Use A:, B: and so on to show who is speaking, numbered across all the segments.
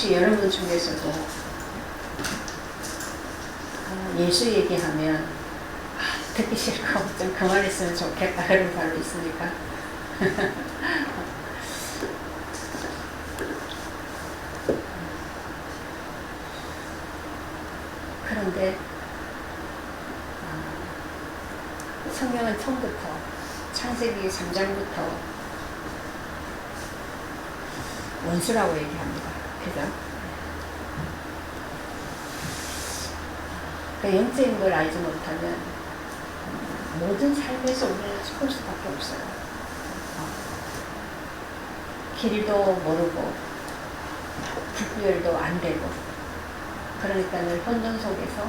A: 혹시 여러분 중에서도 예수 얘기하면 듣기 싫고 좀 그만했으면 좋겠다 그런 사람 있습니까? 그런데 성경은 처음부터 창세기 3장부터 원수라고 얘기합니다. 그죠? 그러니까 영적인 걸 알지 못하면 모든 삶에서 우리는 죽을 수밖에 없어요. 길도 모르고 구별도 안 되고 그러니까 늘 혼돈 속에서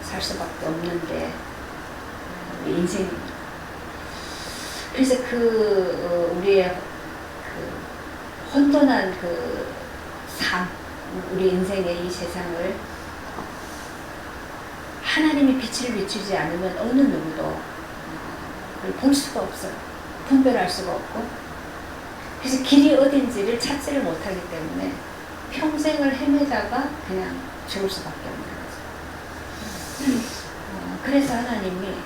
A: 살 수밖에 없는 게 우리 인생입니다. 그래서 우리의 혼돈한 삶, 우리 인생의 이 세상을 하나님이 빛을 비추지 않으면 어느 누구도 볼 수가 없어요. 분별할 수가 없고. 그래서 길이 어딘지를 찾지를 못하기 때문에 평생을 헤매다가 그냥 죽을 수밖에 없는 거죠. 그래서 하나님이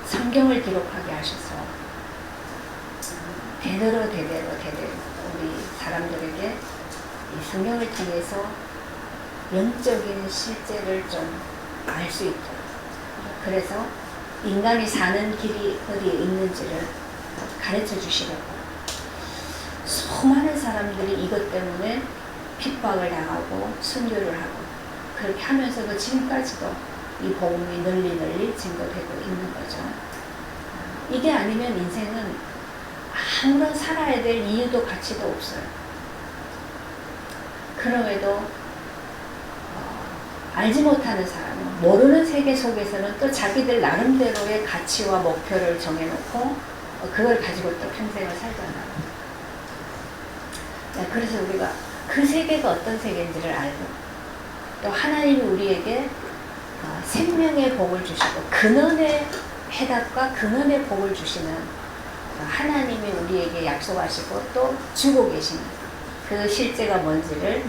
A: 성경을 기록하게 하셔서 대대로 우리 사람들에게 이 성경을 통해서 영적인 실제를 좀 알 수 있도록, 그래서 인간이 사는 길이 어디에 있는지를 가르쳐 주시려고 수많은 사람들이 이것 때문에 핍박을 당하고 순교를 하고 그렇게 하면서도 지금까지도 이 복음이 널리 증거되고 있는 거죠. 이게 아니면 인생은 아무런 살아야 될 이유도 가치도 없어요. 그럼에도 알지 못하는 사람은, 모르는 세계 속에서는 또 자기들 나름대로의 가치와 목표를 정해놓고 그걸 가지고 또 평생을 살잖아요. 그래서 우리가 그 세계가 어떤 세계인지를 알고 또 하나님이 우리에게 생명의 복을 주시고 근원의 해답과 근원의 복을 주시는 하나님이 우리에게 약속하시고 또 주고 계시는 그 실제가 뭔지를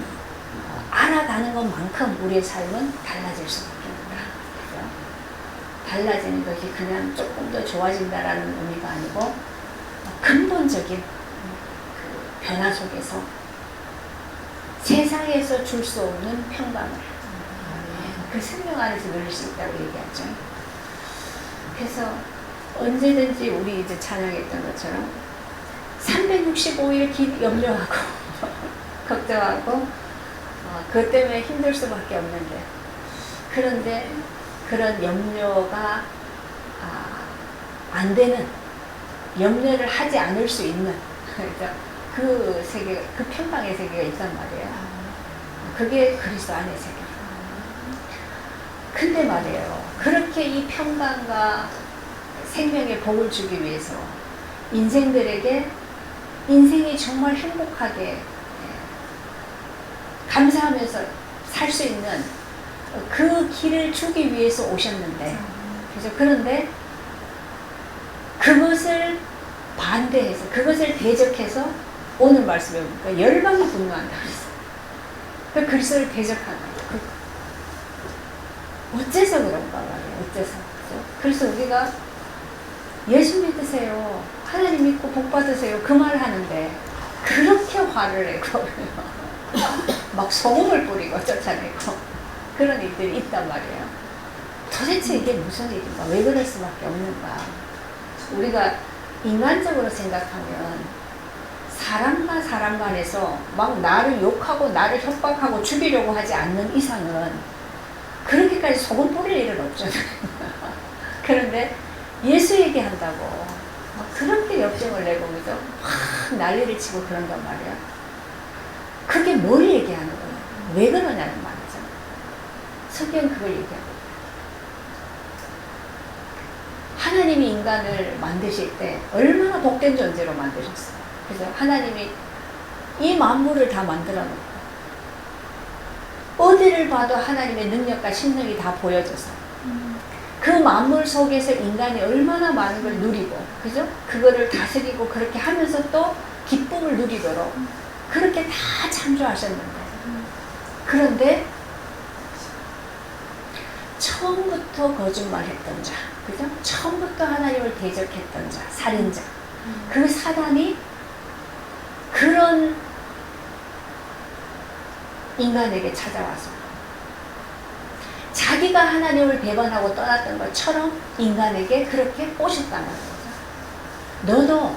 A: 알아가는 것만큼 우리의 삶은 달라질 수밖에 없다. 달라지는 것이 그냥 조금 더 좋아진다라는 의미가 아니고 근본적인 그 변화 속에서 세상에서 줄 수 없는 평강을 그 생명 안에서 누릴 수 있다고 얘기하죠. 그래서 언제든지 우리 이제 찬양했던 것처럼 365일 염려하고 걱정하고 그것 때문에 힘들 수밖에 없는데, 그런데 그런 염려가 안 되는, 염려를 하지 않을 수 있는 그 세계, 그 평강의 세계가 있단 말이에요. 그게 그리스도 안의 세계. 근데 말이에요, 그렇게 이 평강과 생명의 복을 주기 위해서 인생들에게 인생이 정말 행복하게 감사하면서 살 수 있는 그 길을 주기 위해서 오셨는데, 그죠? 그런데 그것을 반대해서, 그것을 대적해서 오늘 말씀에 보니까 열방이 분노한다 그랬어요. 그 그리스도를 대적하는 거예요. 어째서 그런가 말이에요. 어째서. 그죠? 그래서 우리가 예수 믿으세요, 하나님 믿고 복 받으세요, 그 말 하는데 그렇게 화를 내고 막 소금을 뿌리고 쫓아내고 그런 일들이 있단 말이에요. 도대체 이게 무슨 일인가? 왜 그럴 수밖에 없는가? 우리가 인간적으로 생각하면 사람과 사람 간에서 막 나를 욕하고 나를 협박하고 죽이려고 하지 않는 이상은 그렇게까지 소금 뿌릴 일은 없잖아요. 그런데 예수 얘기한다고 막 그렇게 역정을 내고 그죠? 막 난리를 치고 그런단 말이야. 그게 뭘 얘기하는 거예요? 왜 그러냐는 말이죠. 성경 그걸 얘기하고, 하나님이 인간을 만드실 때 얼마나 복된 존재로 만드셨어요. 그래서 하나님이 이 만물을 다 만들어 놓고 어디를 봐도 하나님의 능력과 신능이 다 보여져서 그 만물 속에서 인간이 얼마나 많은 걸 누리고, 그죠? 그거를 다스리고 그렇게 하면서 또 기쁨을 누리도록 그렇게 다 창조하셨는데, 그런데 처음부터 거짓말했던 자, 그죠? 처음부터 하나님을 대적했던 자, 살인자, 그 사단이 그런 인간에게 찾아와서 자기가 하나님을 배반하고 떠났던 것처럼 인간에게 그렇게 꼬셨단 말이죠. 너도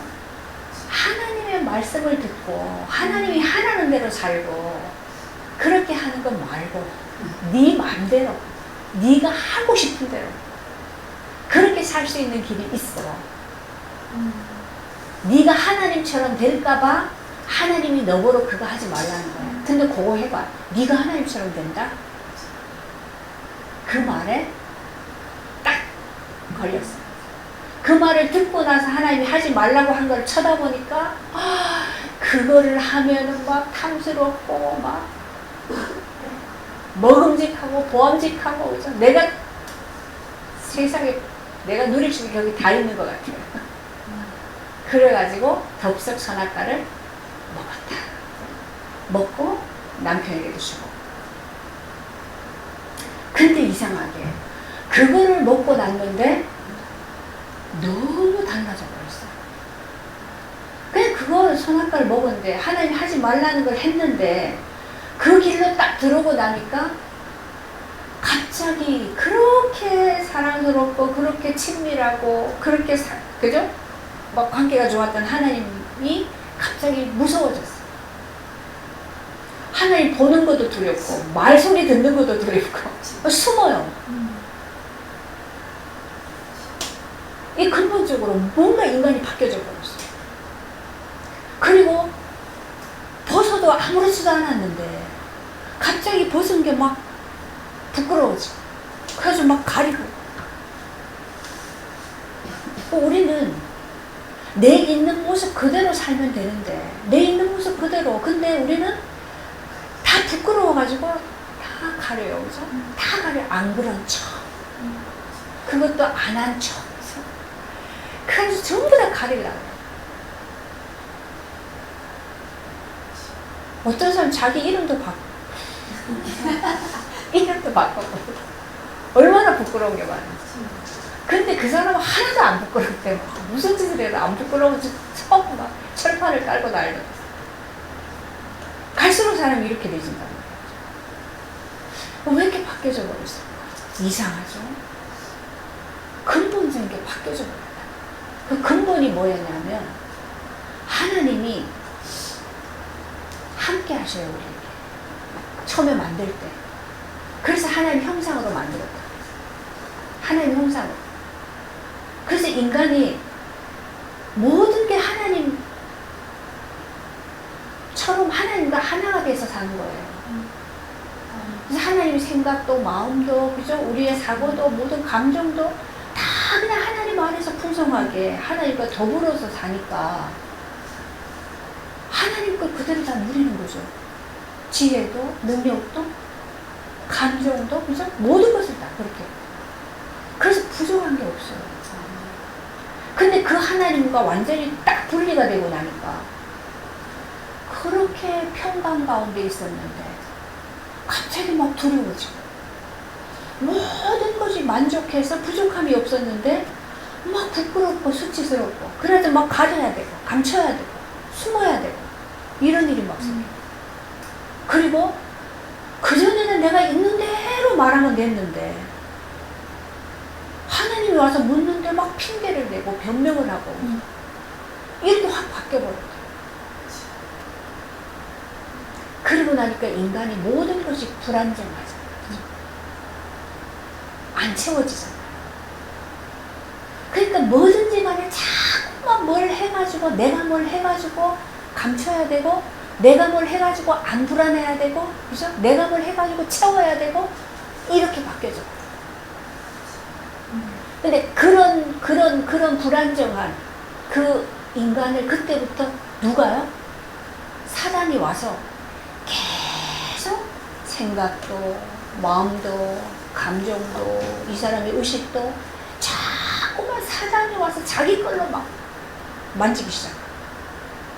A: 하나님의 말씀을 듣고 하나님이 하라는 대로 살고 그렇게 하는 거 말고 네 마음대로 네가 하고 싶은 대로 그렇게 살 수 있는 길이 있어. 네가 하나님처럼 될까봐 하나님이 너보러 그거 하지 말라는 거야. 근데 그거 해봐. 네가 하나님처럼 된다? 그 말에 딱 걸렸어. 그 말을 듣고 나서 하나님이 하지 말라고 한 걸 쳐다보니까 그거를 하면은 막 탐스럽고 막 먹음직하고 보암직하고, 그죠? 내가 세상에 내가 누릴 수 있는 게 여기 다 있는 것 같아요. 그래가지고 덥석 선악과를 먹었다. 먹고 남편에게도 주고. 근데 이상하게 그거를 먹고 났는데 너무 달라져 버렸어요. 그냥 그거 선악과를 먹었는데 하나님 하지 말라는 걸 했는데 그 길로 딱 들어오고 나니까 갑자기 그렇게 사랑스럽고 그렇게 친밀하고 그렇게 그죠? 막 관계가 좋았던 하나님이 갑자기 무서워졌어. 하나님 보는 것도 두렵고 말소리 듣는 것도 두렵고 숨어요. 이 근본적으로 뭔가 인간이 바뀌어져 버렸어. 그리고 벗어도 아무렇지도 않았는데 갑자기 벗은 게 막 부끄러워져. 그래서 막 가리고. 우리는 내 있는 모습 그대로 살면 되는데 내 있는 모습 그대로. 근데 우리는 다 부끄러워가지고 다 가려요. 그죠? 다 가려. 안 그런 척. 그것도 안 한 척. 그래서 전부 다 가리려고. 어떤 사람 자기 이름도 바꾸고 이름도 바꾸고 얼마나 부끄러운 게 많은지. 근데 그 사람은 하나도 안 부끄럽기 때문에 무슨 짓을 해도 안 부끄러워서 처음 막 철판을 깔고 날려. 갈수록 사람이 이렇게 되진다는 거예요. 왜 이렇게 바뀌어져 버렸을까? 이상하죠? 근본적인 게 바뀌어져 버렸다. 그 근본이 뭐였냐면 하나님이 함께 하셔요, 우리에게. 처음에 만들 때. 그래서 하나님 형상으로 만들었다. 하나님 형상으로. 그래서 인간이 모든 게 하나님처럼 하나님과 하나가 돼서 사는 거예요. 그래서 하나님의 생각도 마음도, 그죠? 우리의 사고도 모든 감정도 다 그냥 하나님 안에서 풍성하게 하나님과 더불어서 사니까 하나님 걸 그대로 다 누리는 거죠. 지혜도, 능력도, 감정도, 그죠? 모든 것을 다 그렇게. 그래서 부족한 게 없어요. 근데 그 하나님과 완전히 딱 분리가 되고 나니까 그렇게 평강 가운데 있었는데 갑자기 막 두려워지고 모든 것이 만족해서 부족함이 없었는데 막 부끄럽고 수치스럽고 그래도 막 가려야 되고 감춰야 되고 숨어야 되고 이런 일이 막 생겨요. 그리고 그전에는 내가 있는 대로 말하면 됐는데 하나님이 와서 묻는데 막 핑계를 대고 변명을 하고 이렇게 확 바뀌어버렸어요. 그러고 나니까 인간이 모든 것이 불안정하잖아요. 안 채워지잖아요. 그러니까 뭐든지 간에 자꾸만 뭘 해가지고 내가 뭘 해가지고 감춰야 되고 내가 뭘 해가지고 안 불안해야 되고 그죠? 내가 뭘 해가지고 채워야 되고 이렇게 바뀌어져. 근데 그런 불안정한 그 인간을 그때부터 누가요? 사단이 와서 계속 생각도 마음도 감정도 이 사람의 의식도 자꾸만 사단이 와서 자기 걸로 막 만지기 시작.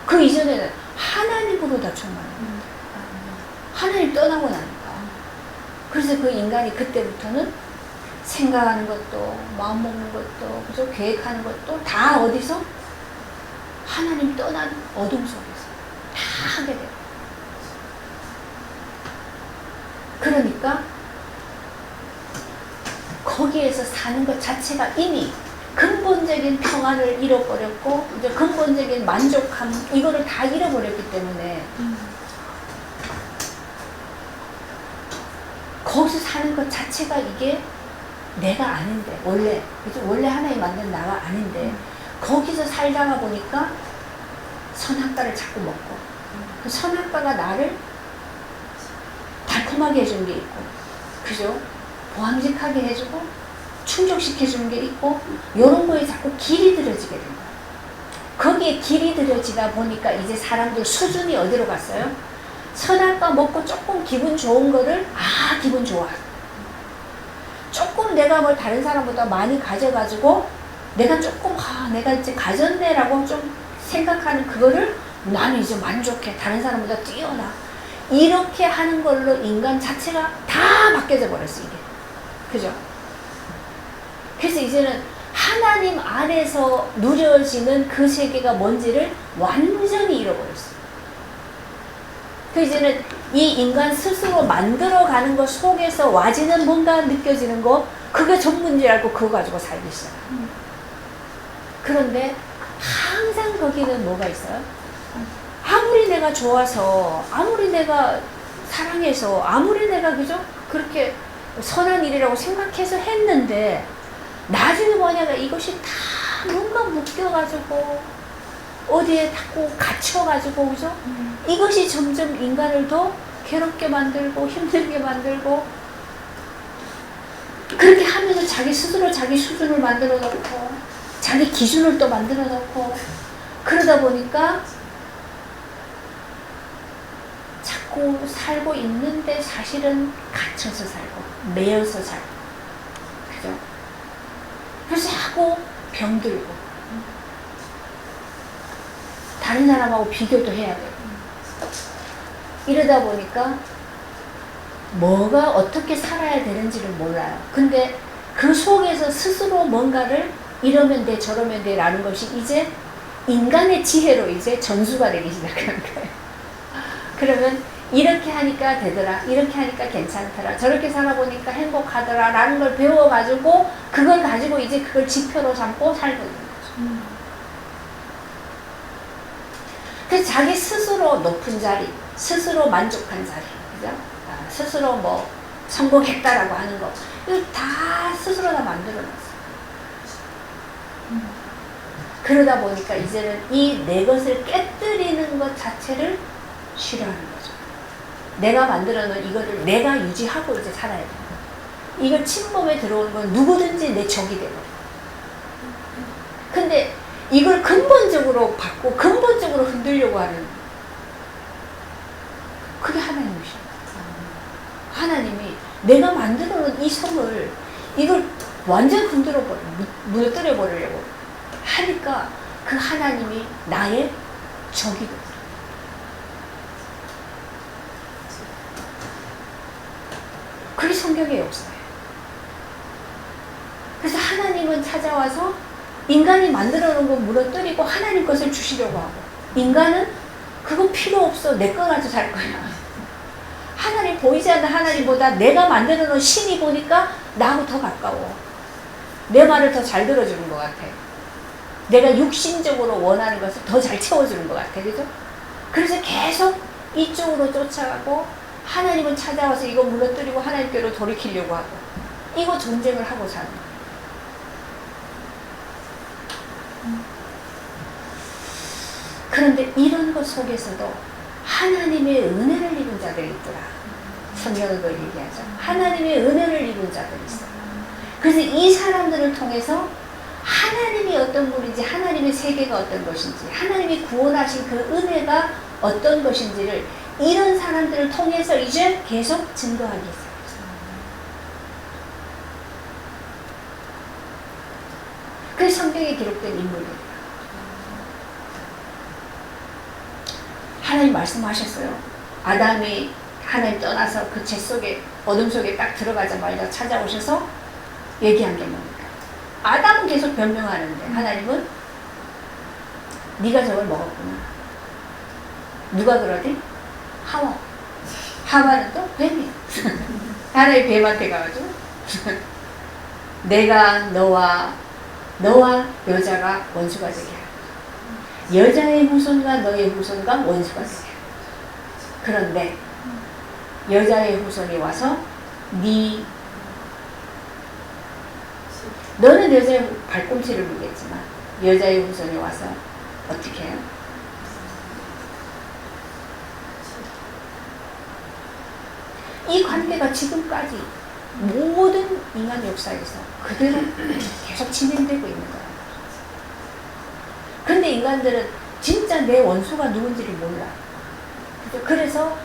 A: 그 이전에는 하나님으로 다 충만해요. 하나님 떠나고 나니까. 그래서 그 인간이 그때부터는 생각하는 것도 마음 먹는 것도 그죠? 계획하는 것도 다 어디서? 하나님 떠난 어둠 속에서 다 하게 돼요. 그러니까 거기에서 사는 것 자체가 이미 근본적인 평안을 잃어버렸고 이제 근본적인 만족함 이거를 다 잃어버렸기 때문에 거기서 사는 것 자체가 이게 내가 아닌데 원래 하나님 만든 나가 아닌데 거기서 살다가 보니까 선악과를 자꾸 먹고 그 선악과가 나를 달콤하게 해주는 게 있고 그죠? 보암직하게 해주고 충족시켜주는 게 있고 이런 거에 자꾸 길이 들여지게 된 거예요. 거기에 길이 들여지다 보니까 이제 사람들 수준이 어디로 갔어요? 선악과 먹고 조금 기분 좋은 거를 기분 좋아. 조금 내가 뭘 다른 사람보다 많이 가져가지고 내가 조금 내가 이제 가졌네라고 좀 생각하는 그거를 나는 이제 만족해. 다른 사람보다 뛰어나. 이렇게 하는 걸로 인간 자체가 다 바뀌어져 버렸어 이게. 그죠? 그래서 이제는 하나님 안에서 누려지는 그 세계가 뭔지를 완전히 잃어버렸어. 그 이제는 이 인간 스스로 만들어가는 것 속에서 와지는 뭔가 느껴지는 거 그게 전문지 알고 그거 가지고 살기 시작해. 그런데 항상 거기는 뭐가 있어요? 아무리 내가 좋아서 아무리 내가 사랑해서 아무리 내가 그죠? 그렇게 선한 일이라고 생각해서 했는데 나중에 뭐냐면 이것이 다 뭔가 묶여가지고 어디에 자꾸 갇혀가지고 그죠? 이것이 점점 인간을 더 괴롭게 만들고 힘들게 만들고 그렇게 하면서 자기 스스로 자기 수준을 만들어 놓고 자기 기준을 또 만들어 놓고 그러다 보니까 자꾸 살고 있는데 사실은 갇혀서 살고 매여서 살고 그죠? 그래서 자꾸 병들고 다른 사람하고 비교도 해야 되고 이러다 보니까 뭐가 어떻게 살아야 되는지를 몰라요. 근데 그 속에서 스스로 뭔가를 이러면 돼 저러면 돼 라는 것이 이제 인간의 지혜로 이제 전수가 되기 시작하는 거예요. 그러면 이렇게 하니까 되더라 이렇게 하니까 괜찮더라 저렇게 살아보니까 행복하더라 라는 걸 배워가지고 그걸 가지고 이제 그걸 지표로 삼고 살고 있는 거죠. 그래서 자기 스스로 높은 자리 스스로 만족한 자리 그죠? 스스로 뭐 성공했다라고 하는 거 이거 다 스스로 다 만들어놨어요. 그러다 보니까 이제는 이 내 것을 깨뜨리는 것 자체를 싫어하는 거죠. 내가 만들어 놓은 이거를 내가 유지하고 이제 살아야 돼요. 이거 침범에 들어오는 건 누구든지 내 적이 되거든요. 근데 이걸 근본적으로 받고 근본적으로 흔들려고 하는 그게 하나님이셔요. 하나님이 내가 만들어 놓은 이 성을 이걸 완전 무너뜨려 버리려고 하니까 그 하나님이 나의 적이 돼요. 그게 성경의 역사예요. 그래서 하나님은 찾아와서 인간이 만들어 놓은 거 무너뜨리고 하나님 것을 주시려고 하고 인간은 그거 필요 없어 내 거 가지고 살 거야. 하나님 보이지 않는 하나님보다 내가 만들어 놓은 신이 보니까 나하고 더 가까워. 내 말을 더 잘 들어주는 것 같아. 내가 육신적으로 원하는 것을 더 잘 채워주는 것 같아. 그죠? 그래서 계속 이쪽으로 쫓아가고 하나님은 찾아와서 이거 무너뜨리고 하나님께로 돌이키려고 하고 이거 전쟁을 하고 사는 거예요. 그런데 이런 것 속에서도 하나님의 은혜를 입은 자들이 있더라. 성경은 그걸 얘기하죠. 하나님의 은혜를 입은 자들이 있어요. 그래서 이 사람들을 통해서 하나님이 어떤 분인지 하나님의 세계가 어떤 것인지 하나님이 구원하신 그 은혜가 어떤 것인지를 이런 사람들을 통해서 이제 계속 증거하기 시작했어요. 그 성경에 기록된 인물이에요. 하나님 말씀하셨어요. 아담이 하나님 떠나서 그 재 속에 어둠 속에 딱 들어가자마자 찾아오셔서 얘기한 게 뭡니까? 아담은 계속 변명하는데 하나님은 네가 저걸 먹었구나. 누가 그러지? 하와. 하와는 또 뱀이. 하나님 뱀한테 가가지고 내가 너와 여자가 원수가 되게 하라. 여자의 후손과 너의 후손과 원수가 되게 하라. 그런데 여자의 후손이 와서 너는 여자의 발꿈치를 물겠지만 여자의 후손이 와서 어떻게 해요? 이 관계가 지금까지 모든 인간 역사에서 그대로 계속 진행되고 있는 거예요. 근데 인간들은 진짜 내 원수가 누군지를 몰라. 그래서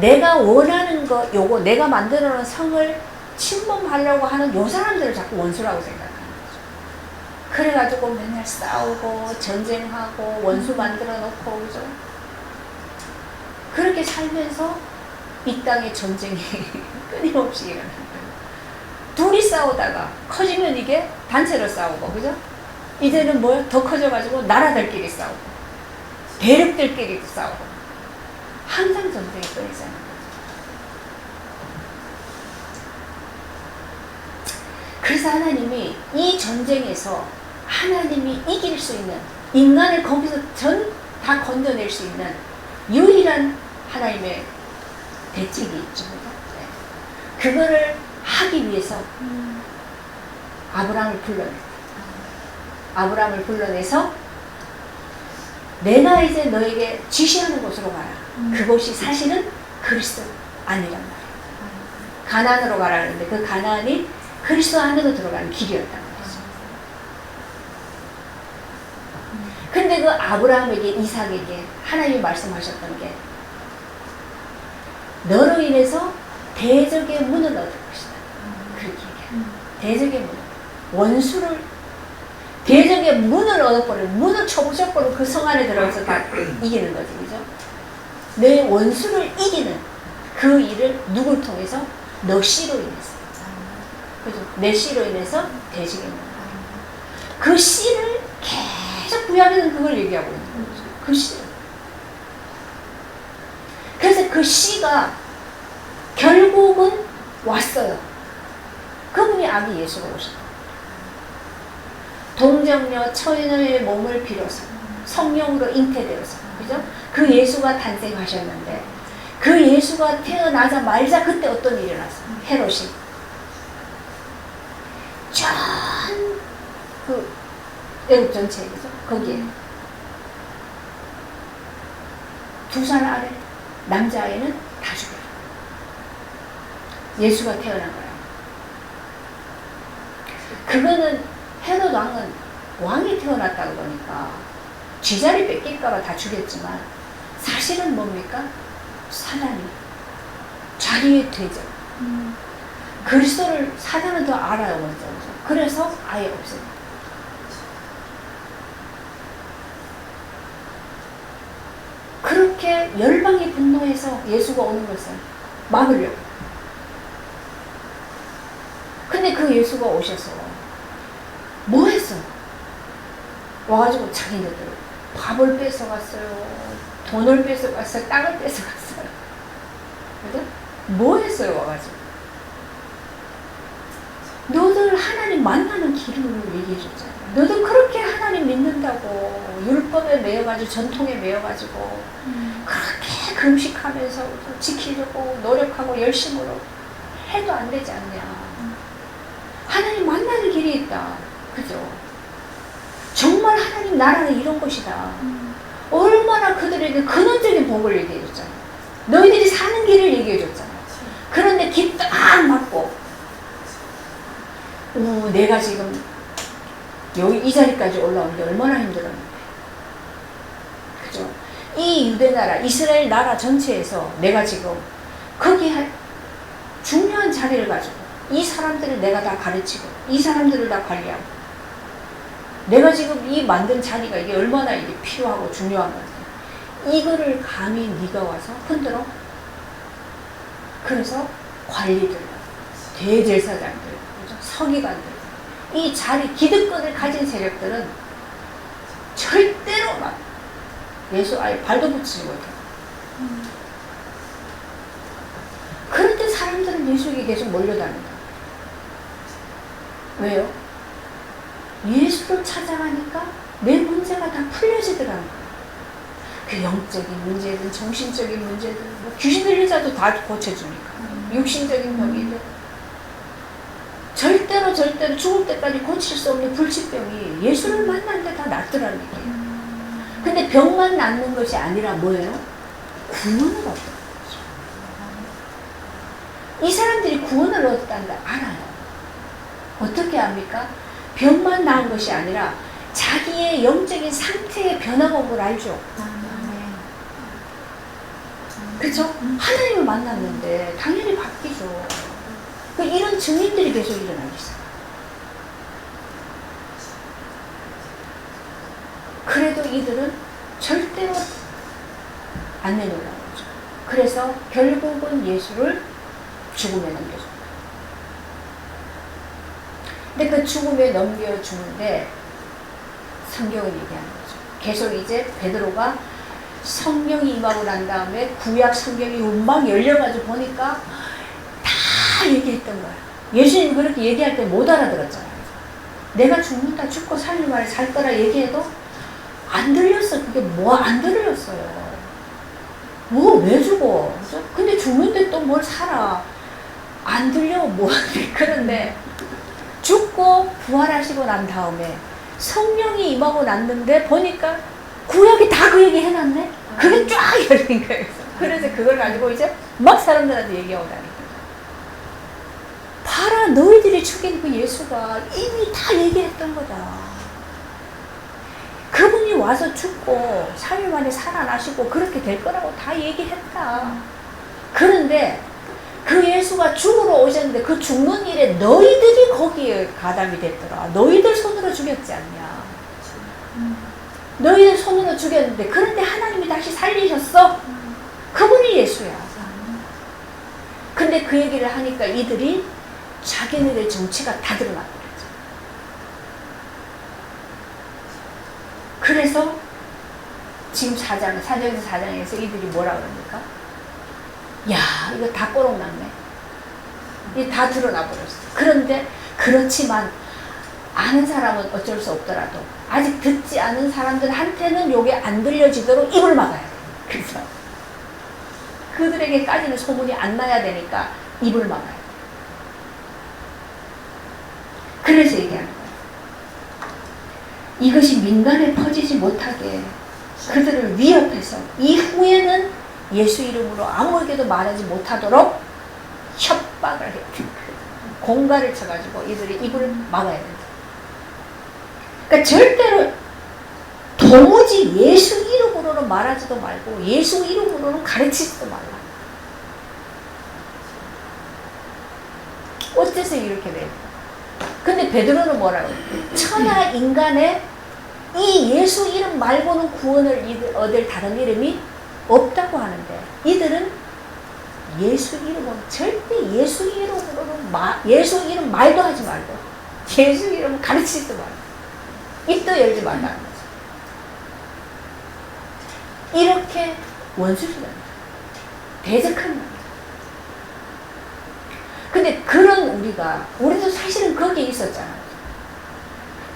A: 내가 원하는 거, 요거 내가 만들어 놓은 성을 침범하려고 하는 요 사람들을 자꾸 원수라고 생각하는 거죠. 그래가지고 맨날 싸우고 전쟁하고 원수 만들어 놓고 그죠? 그렇게 살면서 이 땅에 전쟁이 끊임없이 일어나는 거예요. 둘이 싸우다가 커지면 이게 단체로 싸우고 그죠? 이제는 뭐요? 더 커져가지고 나라들끼리 싸우고 대륙들끼리 싸우고 항상 전쟁이 끊이지 않는 거죠. 그래서 하나님이 이 전쟁에서 하나님이 이길 수 있는 인간을 거기서 다 건져낼 수 있는 유일한 하나님의 대책이 있죠. 네. 그거를 하기 위해서 아브라함을 불러내서 내가 이제 너에게 지시하는 곳으로 가라. 그곳이 사실은 그리스도 안이란 말이에요. 가나안으로 가라는데 그 가나안이 그리스도 안으로 들어가는 길이었단 말이죠. 근데 그 아브라함에게 이삭에게 하나님이 말씀하셨던 게 너로 인해서 대적의 문을 얻을 것이다. 그렇게 얘기해요. 대적의 문. 원수를 대적의 문을 얻어버려 문을 쳐부셔버려 그 성 안에 들어가서 다 이기는 거지. 그죠? 내 원수를 이기는 그 일을 누굴 통해서? 너 씨로 인해서. 그죠? 내 씨로 인해서 대적의 문. 그 씨를 계속 구약에는 그걸 얘기하고 있는 거죠. 그 씨. 그래서 그 씨가 결국은 왔어요. 그분이 아기 예수가 오셨다. 동정녀 처녀의 몸을 빌어서 성령으로 잉태되어서 그죠? 그 예수가 탄생하셨는데 그 예수가 태어나자마자 그때 어떤 일이 일어났어요? 헤롯이 전 그 애국 전체에 그죠? 거기에 2살 아래 남자아이는 다 죽어요. 예수가 태어난 거예요. 그거는 헤롯 왕은 왕이 태어났다 그러니까 쥐자리 뺏길까봐 다 죽였지만 사실은 뭡니까? 사단이 자기의 대적 그리스도를 사단은 더 알아요 먼저. 그래서 아예 없애요. 그렇게 열방이 분노해서 예수가 오는 것을 막으려고. 근데 그 예수가 오셔서 뭐 했어? 와가지고 자기네들 밥을 뺏어갔어요. 돈을 뺏어갔어요. 땅을 뺏어갔어요. 그죠? 뭐 했어요? 와가지고 너들 하나님 만나는 길을 얘기해 줬잖아. 너들 그렇게 하나님 믿는다고 율법에 매여가지고 전통에 매여가지고 그렇게 금식하면서 지키려고 노력하고 열심으로 해도 안 되지 않냐. 하나님 만나는 길이 있다. 그죠? 정말 하나님 나라는 이런 것이다. 얼마나 그들에게 근원적인 복을 얘기해 줬잖아. 너희들이 사는 길을 얘기해 줬잖아. 그런데 길 딱 맞고 내가 지금 여기 이 자리까지 올라온 게 얼마나 힘들었는데. 그죠? 이 유대 나라, 이스라엘 나라 전체에서 내가 지금 거기에 중요한 자리를 가지고 이 사람들을 내가 다 가르치고 이 사람들을 다 관리하고 내가 지금 이 만든 자리가 이게 얼마나 이게 필요하고 중요한 건데 이거를 감히 네가 와서 흔들어? 그래서 관리들, 대제사장들, 서기관들, 이 자리 기득권을 가진 세력들은 절대로 막 예수 아예 발도 붙이지 못해. 그런데 사람들은 예수에게 계속 몰려다닌다. 왜요? 예수를 찾아가니까 내 문제가 다 풀려지더라는 거예요. 그 영적인 문제든 정신적인 문제든 뭐 귀신 들린 자도 다 고쳐주니까 육신적인 병이든 절대로 죽을 때까지 고칠 수 없는 불치병이 예수를 만났는데 다 낫더라는 얘기예요. 근데 병만 낫는 것이 아니라 뭐예요? 구원을 얻는 거죠. 이 사람들이 구원을 얻었다는 걸 알아요. 어떻게 합니까? 병만 나은 것이 아니라 자기의 영적인 상태의 변화가 온 걸 알죠. 그쵸? 하나님을 만났는데 당연히 바뀌죠. 이런 증인들이 계속 일어나기 시작해요. 그래도 이들은 절대로 안 내놓으라고 하죠. 그래서 결국은 예수를 죽음에 넘겨줍니다. 근데 그 죽음에 넘겨주는데 성경은 얘기하는 거죠. 계속 이제 베드로가 성령이 임하고 난 다음에 구약 성경이 막 열려가지고 보니까 다 얘기했던 거야. 예수님 그렇게 얘기할 때 못 알아들었잖아요. 내가 죽는다, 죽고 살는 말에 살 거라 얘기해도 안 들렸어. 그게 뭐 안 들렸어요. 뭐 왜 죽어? 근데 죽는데 또 뭘 살아? 안 들려 뭐. 그런데 죽고 부활하시고 난 다음에 성령이 임하고 났는데 보니까 구약이 다 그 얘기 해놨네? 그게 쫙 열린 거예요. 그래서 그걸 가지고 이제 막 사람들한테 얘기하고 다니는 거예요. 봐라, 너희들이 죽인 그 예수가 이미 다 얘기했던 거다. 그분이 와서 죽고 3일 만에 살아나시고 그렇게 될 거라고 다 얘기했다. 그런데 그 예수가 죽으러 오셨는데 그 죽는 일에 너희들이 거기에 가담이 됐더라. 너희들 손으로 죽였지 않냐. 너희들 손으로 죽였는데 그런데 하나님이 다시 살리셨어. 그분이 예수야. 근데 그 얘기를 하니까 이들이 자기네들의 정체가 다 드러났거든요. 그래서 지금 4장에서 이들이 뭐라 그럽니까? 야, 이거 다 꼬록났네. 이게 다 드러나 버렸어. 그런데 그렇지만 아는 사람은 어쩔 수 없더라도 아직 듣지 않은 사람들한테는 요게 안 들려지도록 입을 막아야 돼. 그래서 그들에게까지는 소문이 안 나야 되니까 입을 막아야 돼. 그래서 얘기하는 거예요. 이것이 민간에 퍼지지 못하게 그들을 위협해서 이후에는 예수 이름으로 아무에게도 말하지 못하도록 협박을 해요. 공갈을 쳐가지고 이들이 입을 막아야 된다. 그러니까 절대로 도무지 예수 이름으로는 말하지도 말고 예수 이름으로는 가르치지도 말라. 어째서 이렇게 돼요? 근데 베드로는 뭐라고 해요? 천하 인간의 이 예수 이름 말고는 구원을 얻을 다른 이름이 없다고 하는데 이들은 예수 이름은 절대 예수 이름으로는 예수 이름 말도 하지 말고 예수 이름 가르치지도 말고 입도 열지 말라는 거죠. 이렇게 원수를 합니다. 대적합니다. 근데 그런 우리도 사실은 거기에 있었잖아요.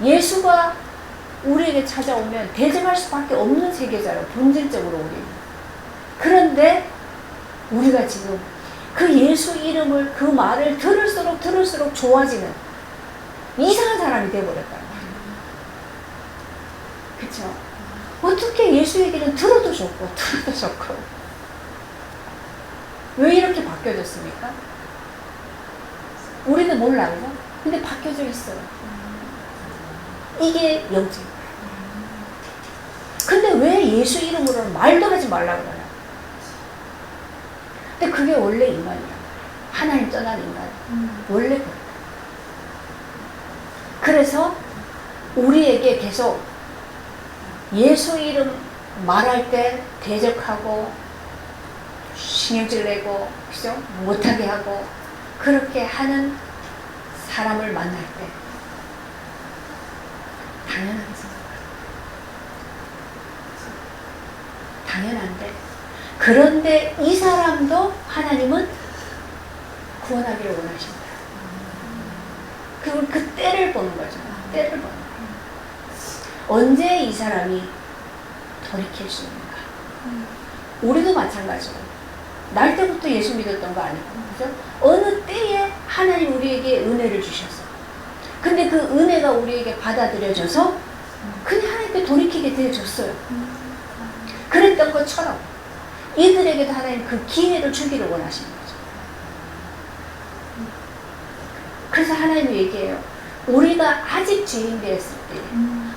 A: 예수가 우리에게 찾아오면 대적할 수밖에 없는 세계잖아요. 본질적으로 우리는. 그런데 우리가 지금 그 예수 이름을 그 말을 들을수록 좋아지는 이상한 사람이 되어버렸다는 거예요. 그쵸? 어떻게 예수 얘기는 들어도 좋고 왜 이렇게 바뀌어졌습니까? 우리는 몰라, 그죠? 근데 바뀌어져 있어요. 이게 영적. 근데 왜 예수 이름으로는 말도 하지 말라고 그러냐? 근데 그게 원래 인간이야. 하나님 떠난 인간. 원래 그래. 그래서 우리에게 계속 예수 이름 말할 때 대적하고 신경질 내고, 그죠? 못하게 하고, 그렇게 하는 사람을 만날 때 당연하지. 당연한데, 그런데 이 사람도 하나님은 구원하기를 원하신다. 그 때를 보는 거죠. 때를 보는 거예요. 언제 이 사람이 돌이킬 수 있는가? 우리도 마찬가지고, 날 때부터 예수 믿었던 거 아니고, 그죠? 어느 때에 하나님 우리에게 은혜를 주셨어. 근데 그 은혜가 우리에게 받아들여져서 그냥 하나님께 돌이키게 되어졌어요. 그랬던 것처럼 이들에게도 하나님 그 기회를 주기를 원하시는 거죠. 그래서 하나님이 얘기해요. 우리가 아직 죄인 되었을 때,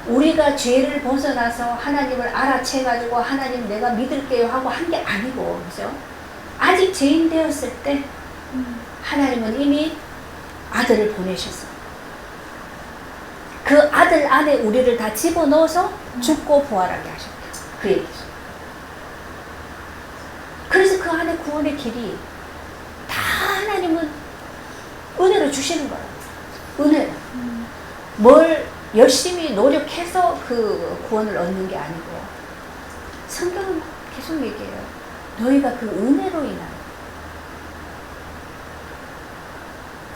A: 우리가 죄를 벗어나서 하나님을 알아채가지고 하나님 내가 믿을게요 하고 한 게 아니고, 그죠? 아직 죄인 되었을 때 하나님은 이미 아들을 보내셨어. 그 아들 안에 우리를 다 집어넣어서 죽고 부활하게 하셨다. 그 얘기죠. 그래서 그 안에 구원의 길이 다 하나님은 은혜로 주시는 거예요. 은혜로. 뭘 열심히 노력해서 그 구원을 얻는 게 아니고, 성경은 계속 얘기해요. 너희가 그 은혜로 인하여.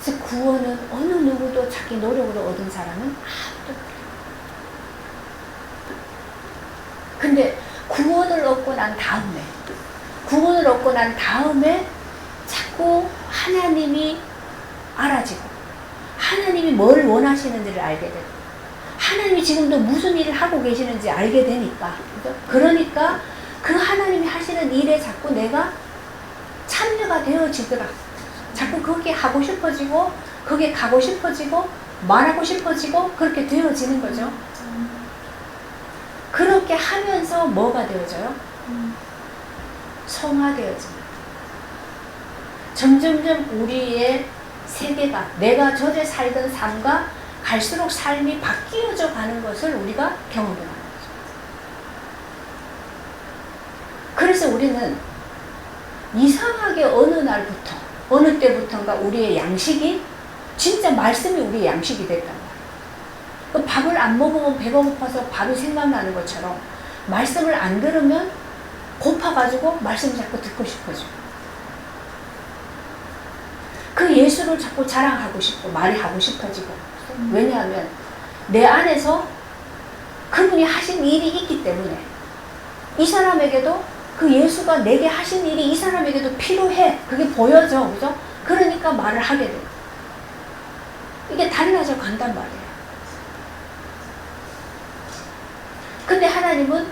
A: 그래서 구원은 어느 누구도 자기 노력으로 얻은 사람은 아무도 없어요. 근데 구원을 얻고 난 다음에 자꾸 하나님이 알아지고, 하나님이 뭘 원하시는지를 알게 되고, 하나님이 지금도 무슨 일을 하고 계시는지 알게 되니까, 그죠? 그러니까 그 하나님이 하시는 일에 자꾸 내가 참여가 되어지더라. 자꾸 거기에 하고 싶어지고, 거기에 가고 싶어지고, 말하고 싶어지고, 그렇게 되어지는 거죠. 그렇게 하면서 뭐가 되어져요? 성화되어집니다. 점점점 우리의 세계가, 내가 전에 살던 삶과 갈수록 삶이 바뀌어져 가는 것을 우리가 경험해 가는 거죠. 그래서 우리는 이상하게 어느 날부터, 어느 때부터인가 우리의 양식이, 진짜 말씀이 우리의 양식이 됐단 말이에요. 그 밥을 안 먹으면 배가 고파서 밥이 생각나는 것처럼, 말씀을 안 들으면 고파가지고 말씀을 자꾸 듣고 싶어지고, 그 예수를 자꾸 자랑하고 싶고 말이 하고 싶어지고. 왜냐하면 내 안에서 그분이 하신 일이 있기 때문에, 이 사람에게도 그 예수가 내게 하신 일이 이 사람에게도 필요해. 그게 보여져. 그죠? 그러니까 말을 하게 돼. 이게 달라져 간단 말이에요. 근데 하나님은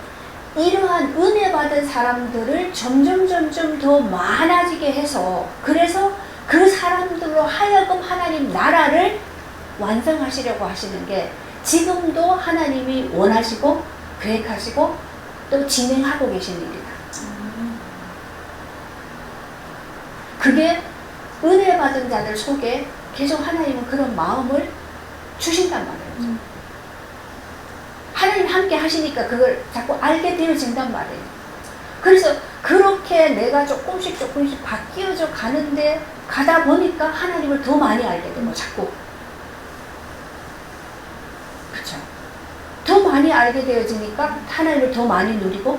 A: 이러한 은혜 받은 사람들을 점점 더 많아지게 해서, 그래서 그 사람들로 하여금 하나님 나라를 완성하시려고 하시는 게 지금도 하나님이 원하시고 계획하시고 또 진행하고 계신 일이다. 그게 은혜 받은 자들 속에 계속 하나님은 그런 마음을 주신단 말이에요. 하나님 함께 하시니까 그걸 자꾸 알게 되어진단 말이에요. 그래서 그렇게 내가 조금씩 바뀌어져 가는데, 가다 보니까 하나님을 더 많이 알게 되고, 자꾸. 그쵸? 더 많이 알게 되어지니까 하나님을 더 많이 누리고,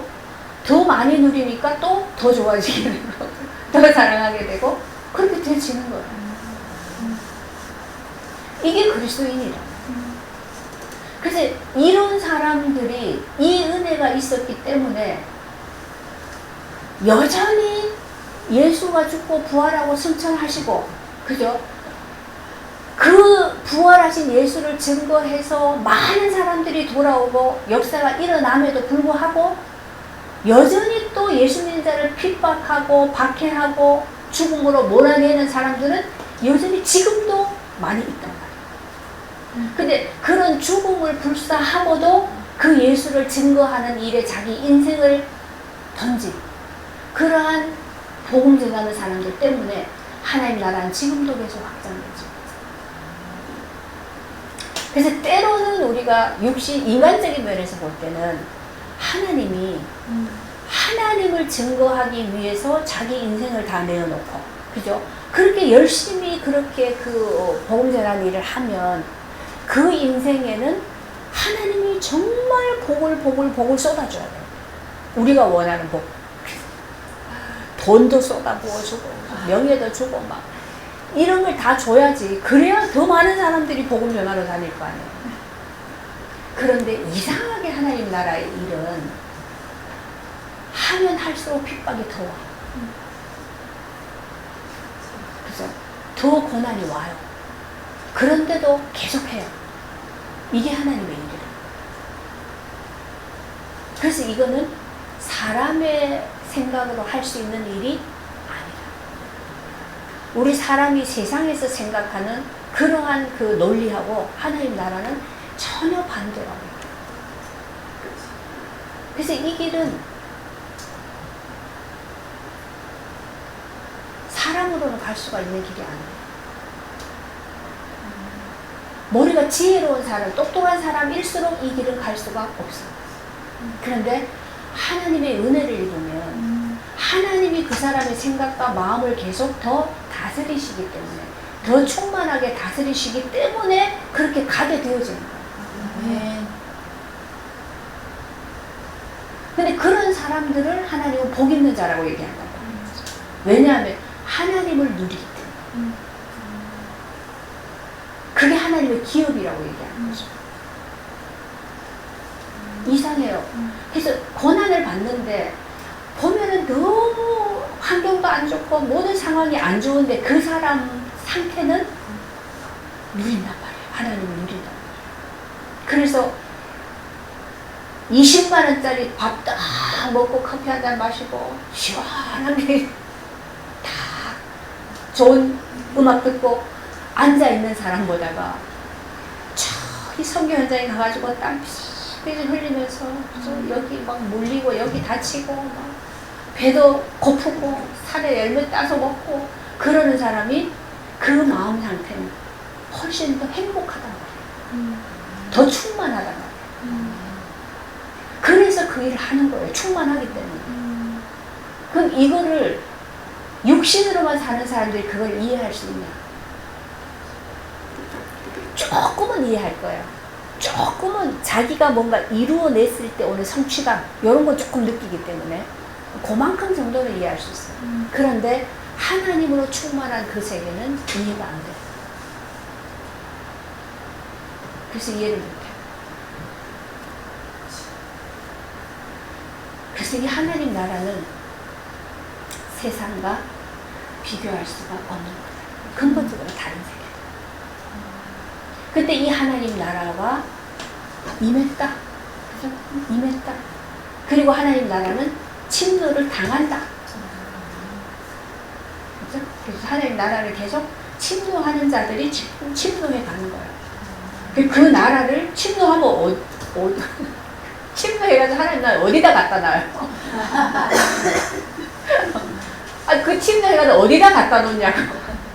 A: 더 많이 누리니까 또 더 좋아지게 되고, 더 사랑하게 되고, 그렇게 되어지는 거예요. 이게 그리스도인이라. 그래서 이런 사람들이 이 은혜가 있었기 때문에 여전히 예수가 죽고 부활하고 승천하시고, 그죠? 그 부활하신 예수를 증거해서 많은 사람들이 돌아오고 역사가 일어남에도 불구하고 여전히 또 예수 믿는 자를 핍박하고 박해하고 죽음으로 몰아내는 사람들은 여전히 지금도 많이 있단 말이에요. 근데 그런 죽음을 불사하고도 그 예수를 증거하는 일에 자기 인생을 던진 그러한 복음 전하는 사람들 때문에 하나님 나라는 지금도 계속 확장되죠. 그래서 때로는 우리가 인간적인 면에서 볼 때는 하나님이 하나님을 증거하기 위해서 자기 인생을 다 내어놓고, 그죠? 그렇게 열심히 그렇게 그 복음 전하는 일을 하면 그 인생에는 하나님이 정말 복을 쏟아줘야 돼요. 우리가 원하는 복. 돈도 쏟아부어주고, 명예도 주고, 막. 이런 걸 다 줘야지. 그래야 더 많은 사람들이 복음 전하러 다닐 거 아니에요. 그런데 이상하게 하나님 나라의 일은 하면 할수록 핍박이 더 와요. 그죠? 더 고난이 와요. 그런데도 계속해요. 이게 하나님의 일이에요. 그래서 이거는 사람의 생각으로 할 수 있는 일이 아니다. 우리 사람이 세상에서 생각하는 그러한 그 논리하고 하나님 나라는 전혀 반대라고. 그래서 이 길은 사람으로는 갈 수가 있는 길이 아니에요. 머리가 지혜로운 사람, 똑똑한 사람일수록 이 길은 갈 수가 없어요. 그런데 하나님의 은혜를 입으면 하나님이 그 사람의 생각과 마음을 계속 더 다스리시기 때문에, 더 충만하게 다스리시기 때문에 그렇게 가게 되어지는 거예요. 근데 그런 사람들을 하나님은 복 있는 자라고 얘기한다고. 왜냐하면 하나님을 누리기 때문에. 그게 하나님의 기업이라고 얘기하는 거죠. 이상해요. 그래서 고난을 받는데 보면은 너무 환경도 안 좋고 모든 상황이 안 좋은데 그 사람 상태는 누린단 말이에요. 하나님을 누린단 말이에요. 그래서 20만 원짜리 밥 딱 먹고 커피 한 잔 마시고 시원하게 다 좋은 음악 듣고 앉아있는 사람보다가 저기 성교 현장에 가가지고 땀 피질 흘리면서 여기 막 물리고 여기 다치고 막 배도 고프고 산에 열매 따서 먹고 그러는 사람이 그 마음 상태는 훨씬 더 행복하단 말이에요. 더 충만하단 말이에요. 그래서 그 일을 하는 거예요. 충만하기 때문에. 그럼 이거를 육신으로만 사는 사람들이 그걸 이해할 수 있냐? 조금은 이해할 거예요. 조금은 자기가 뭔가 이루어냈을 때 오는 성취감 이런 거 조금 느끼기 때문에 그만큼 정도는 이해할 수 있어요. 그런데 하나님으로 충만한 그 세계는 이해가 안 돼요. 그래서 이해를 못해요. 그래서 이 하나님 나라는 세상과 비교할 수가 없는 거예요. 근본적으로 다른 세계. 근데 이 하나님 나라가 임했다. 그죠? 임했다. 그리고 하나님 나라는 침노를 당한다. 그죠? 그래서 하나님 나라를 계속 침노하는 자들이 침노해 가는 거예요. 그 나라를 침노하면 침노해가지고 하나님 나라 어디다 갖다 놔요? 그 침노해가지고 어디다 갖다 놓냐고.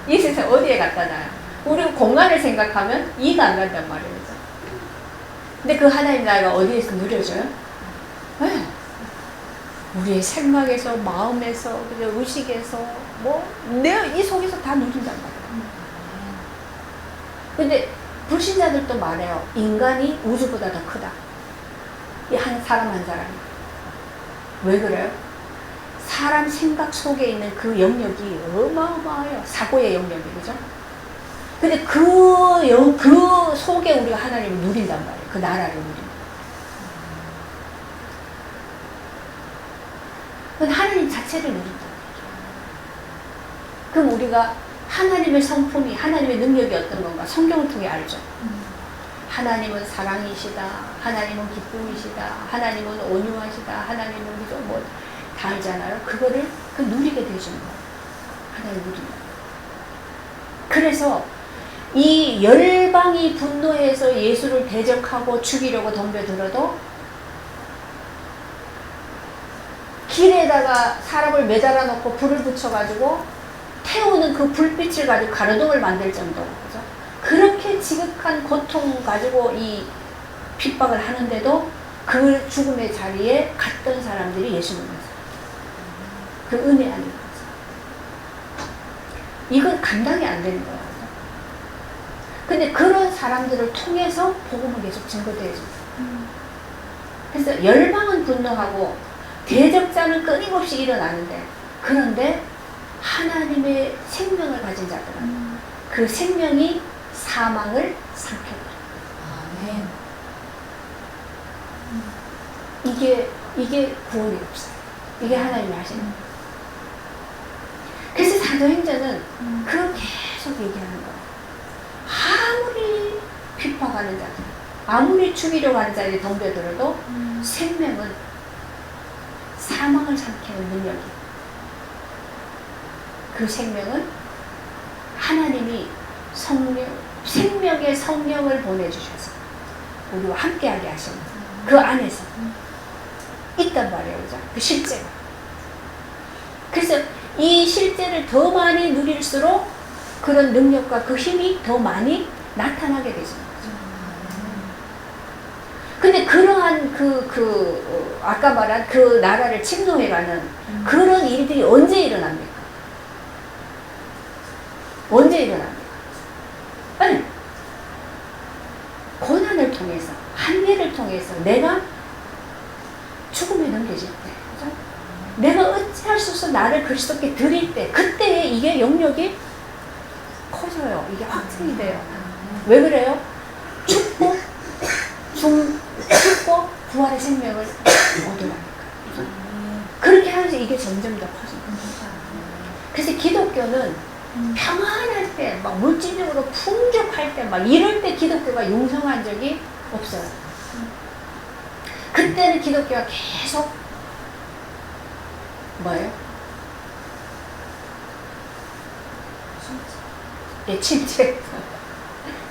A: 이 세상 어디에 갖다 놔요? 우리 공간을 생각하면 이해가 안 간단 말이에요. 근데 그 하나님 나라가 어디에서 누려져요? 네. 우리의 생각에서, 마음에서, 의식에서, 이 속에서 다 누린단 말이에요. 근데 불신자들도 말해요. 인간이 우주보다 더 크다. 이 한 사람 한 사람이. 왜 그래요? 사람 생각 속에 있는 그 영역이 어마어마해요. 사고의 영역이, 그죠? 근데 그 속에 우리가 하나님을 누린단 말이에요. 그 나라를 누린다. 근데 하나님 자체를 누린다. 그럼 우리가 하나님의 성품이, 하나님의 능력이 어떤 건가? 성경을 통해 알죠. 하나님은 사랑이시다. 하나님은 기쁨이시다. 하나님은 온유하시다. 하나님은 다 알잖아요. 그거를 누리게 되주는 거예요. 하나님 누린다. 그래서 이 열방이 분노해서 예수를 대적하고 죽이려고 덤벼들어도 길에다가 사람을 매달아 놓고 불을 붙여가지고 태우는 그 불빛을 가지고 가로등을 만들 정도로, 그죠? 그렇게 지극한 고통 가지고 이 핍박을 하는데도 그 죽음의 자리에 갔던 사람들이 예수 믿는 사람. 그 은혜 아닌 거죠. 이건 감당이 안 되는 거예요. 근데 그런 사람들을 통해서 복음은 계속 증거되어집니다. 그래서 열방은 분노하고 대적자는 끊임없이 일어나는데, 그런데 하나님의 생명을 가진 자들은 그 생명이 사망을 삼켜버려요. 이게 구원이 없어요. 이게 하나님이 하시는 거예요. 그래서 사도행전은 그걸 계속 얘기하는 거예요. 아무리 핍박하는 자들, 아무리 죽이려고 하는 자들이 덤벼들어도 생명은 사망을 삼키는 능력이, 그 생명은 하나님이 생명의 성령을 보내주셔서 우리와 함께하게 하시는 그 안에서 있단 말이에요. 그죠? 그 실제가. 그래서 이 실제를 더 많이 누릴수록 그런 능력과 그 힘이 더 많이 나타나게 되시는 거죠. 근데 그러한 아까 말한 그 나라를 침노해가는 그런 일들이 언제 일어납니까? 언제 일어납니까? 아니, 고난을 통해서, 한계를 통해서 내가 죽음에 넘겨질 때, 그죠? 내가 어찌할 수 없어 나를 그리스도께 드릴 때, 그때 이게 영역이 커져요. 이게 확증이 돼요. 왜 그래요? 죽고 부활의 생명을 얻으라니까. 그렇게 하면서 이게 점점 더 커집니다. 그래서 기독교는 평안할 때, 막 물질적으로 풍족할 때, 막 이럴 때 기독교가 용성한 적이 없어요. 그때는 기독교가 계속 뭐예요?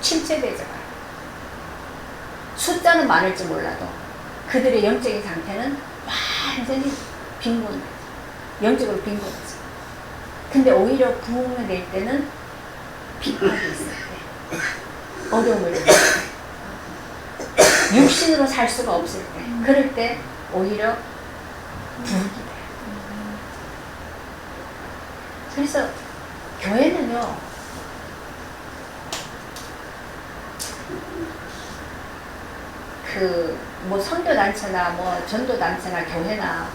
A: 침체되잖아요. 숫자는 많을지 몰라도 그들의 영적인 상태는 완전히 빈곤하죠. 영적으로 빈곤하죠. 근데 오히려 부흥을 낼 때는 핍박이 있을 때, 어려움을 낼 때, 육신으로 살 수가 없을 때, 그럴 때 오히려 부흥이 돼요. 그래서 교회는요, 뭐 선교단체나 뭐 전도단체나 교회나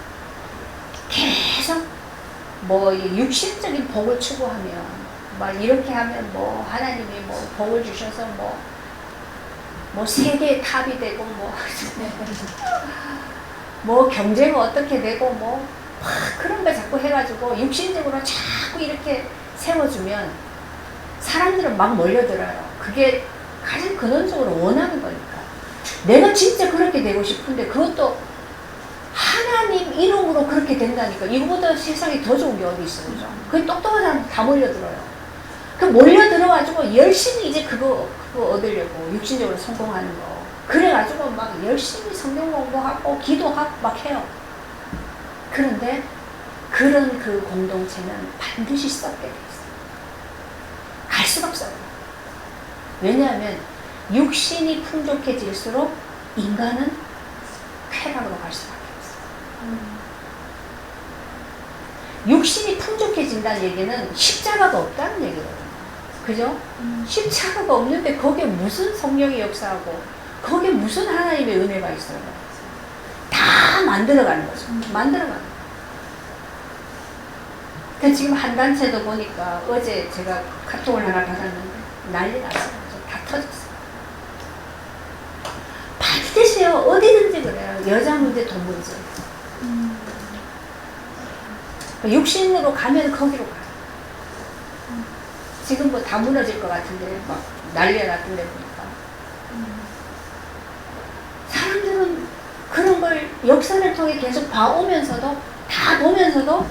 A: 계속 뭐 육신적인 복을 추구하면, 막 이렇게 하면 뭐 하나님이 뭐 복을 주셔서 뭐 세계의 탑이 되고 뭐 경제가 어떻게 되고 뭐 그런 거 자꾸 해가지고 육신적으로 자꾸 이렇게 세워주면 사람들은 막 몰려들어요. 그게 가장 근원적으로 원하는 거니까. 내가 진짜 그렇게 되고 싶은데 그것도 하나님 이름으로 그렇게 된다니까. 이거보다 세상에 더 좋은 게 어디 있어요, 그죠? 그 똑똑한 사람 다 몰려들어요. 그 몰려들어가지고 열심히 이제 그거 얻으려고 육신적으로 성공하는 거. 그래가지고 막 열심히 성경 공부하고 기도하고 막 해요. 그런데 그런 그 공동체는 반드시 썩게 돼 있어요. 갈 수가 없어요. 왜냐하면 육신이 풍족해질수록 인간은 쾌락으로 갈 수밖에 없어요. 육신이 풍족해진다는 얘기는 십자가가 없다는 얘기거든요. 그죠? 십자가가 없는데 거기에 무슨 성령의 역사하고 거기에 무슨 하나님의 은혜가 있어요. 다 만들어가는 거죠. 만들어가는 거예요. 그 지금 한 단체도 보니까 어제 제가 카톡을 하나 받았는데 난리 났어요. 다 터졌어요. 받으세요. 어디든지 그래요. 여자 문제, 돈 문제. 육신으로 가면 거기로 가요. 지금 뭐 다 무너질 것 같은데 막 난리가 났던데 보니까 사람들은 그런 걸 역사를 통해 계속 봐오면서도 다 보면서도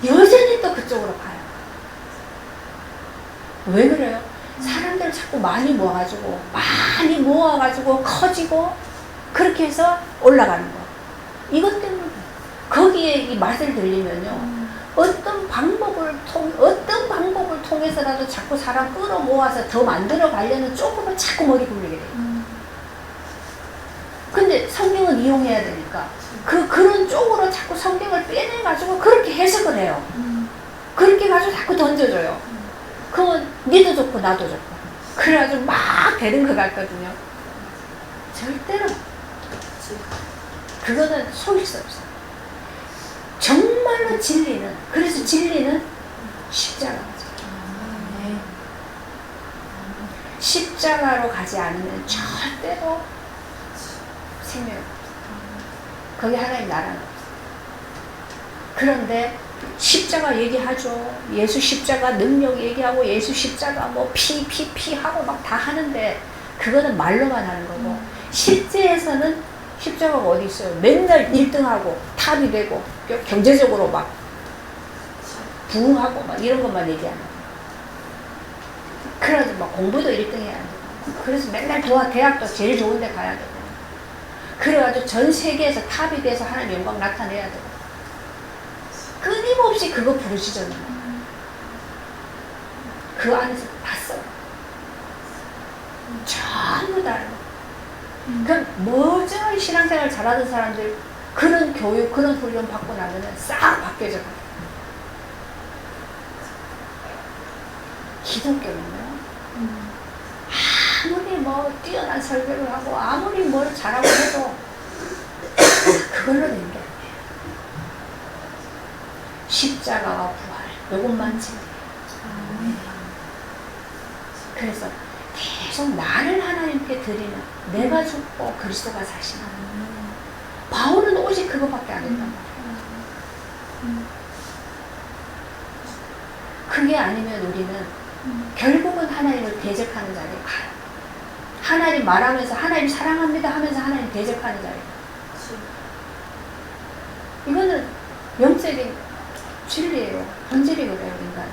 A: 여전히 또 그쪽으로 가요. 왜 그래요? 사람들 자꾸 많이 모아가지고 커지고 그렇게 해서 올라가는 거. 이것 때문에 거기에 이 맛을 들리면요, 어떤 방법을 통해서라도 자꾸 사람 끌어모아서 더 만들어 가려는 쪽으로 자꾸 머리 굴리게 돼요. 근데 성경은 이용해야 되니까 그런 쪽으로 자꾸 성경을 빼내가지고 그렇게 해석을 해요. 그렇게 가지고 자꾸 던져줘요. 그러면 니도 좋고 나도 좋고 그래가지고 막 되는 것 같거든요. 절대로 그거는 속일 수 없어요. 정말로 진리는, 그래서 진리는 십자가죠. 십자가로 가지 않으면 절대로 생명이 없어요. 거기 하나님 나라는 없어요. 그런데 십자가 얘기하죠. 예수 십자가 능력 얘기하고 예수 십자가 뭐 피 하고 막 다 하는데 그거는 말로만 하는 거고 실제에서는 십자가가 어디 있어요. 맨날 1등하고 탑이 되고 경제적으로 막 부흥하고 막 이런 것만 얘기하는 거예요. 그래서 막 공부도 1등 해야 되고 그래서 맨날 대학도 제일 좋은 데 가야 되고 그래가지고 전 세계에서 탑이 돼서 하나님 영광 나타내야 되고 끊임없이 그거 부르시잖아요. 그 안에서 봤어요. 전부 다 알고. 그럼 멀쩡히 신앙생활 잘하는 사람들 그런 교육, 그런 훈련 받고 나면은 싹 바뀌어져 가요. 기독교는요. 아무리 뭐 뛰어난 설교를 하고 아무리 뭘 잘하고 해도 그걸로 된 게 아니에요. 십자가와 부활 요것만 진리해요. 그래서 계속 나를 하나님께 드리는 내가 죽고 그리스도가 사시는 바울은 오직 그것밖에 안 했단 말이에요. 그게 아니면 우리는 결국은 하나님을 대적하는 자리에 가요. 하나님 말하면서 하나님 사랑합니다 하면서 하나님 대적하는 자리에 가요. 이거는 영적인 진리예요. 본질이거든요, 인간은.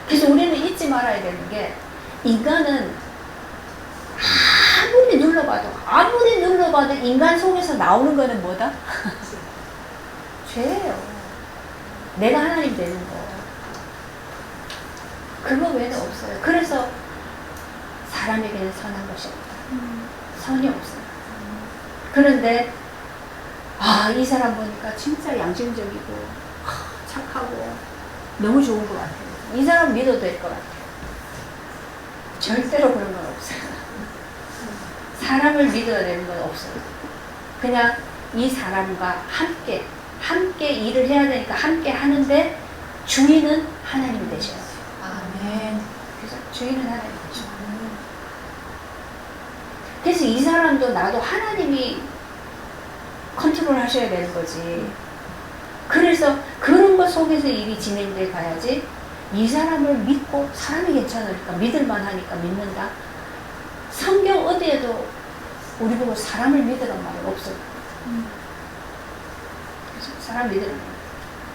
A: 그래서 우리는 잊지 말아야 되는 게 인간은 아무리 눌러봐도 인간 속에서 나오는 거는 뭐다? 죄예요. 내가 하나님 되는 거. 그거 외에는 없어요. 그래서 사람에게는 선한 것이 없다. 선이 없어요. 그런데 이 사람 보니까 진짜 양심적이고 착하고 너무 좋은 것 같아요. 이 사람 믿어도 될 것 같아요. 절대로 그런 건 없어요. 사람을 믿어야 되는 건 없어요. 그냥 이 사람과 함께 일을 해야 되니까 함께 하는데 주인은 하나님이 되셔야 돼요.
B: 아멘.
A: 그래서 주인은 하나님이 되셔야 돼요. 그래서 이 사람도 나도 하나님이 컨트롤 하셔야 되는 거지. 그래서 그런 것 속에서 일이 진행돼 가야지. 이 사람을 믿고 사람이 괜찮으니까 믿을만 하니까 믿는다. 성경 어디에도 우리 보고 사람을 믿으란 말은 없어요. 사람 믿으란 말.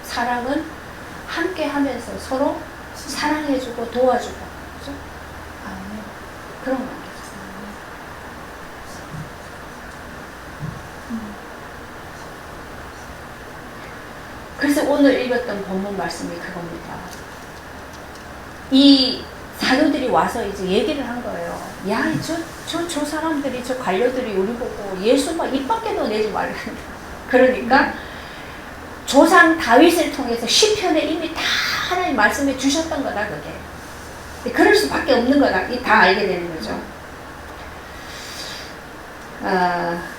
A: 사랑은 함께 하면서 서로 사랑해주고 도와주고. 그렇죠? 그런 말이죠. 그래서 오늘 읽었던 본문 말씀이 그겁니다. 이 사도들이 와서 이제 얘기를 한 거예요. 야, 저 사람들이, 저 관료들이 우리 보고 예수 막 입 밖에도 내지 말라. 그러니까 조상 다윗을 통해서 시편에 이미 다 하나님 말씀해 주셨던 거다, 그게. 그럴 수밖에 없는 거다. 다 알게 되는 거죠.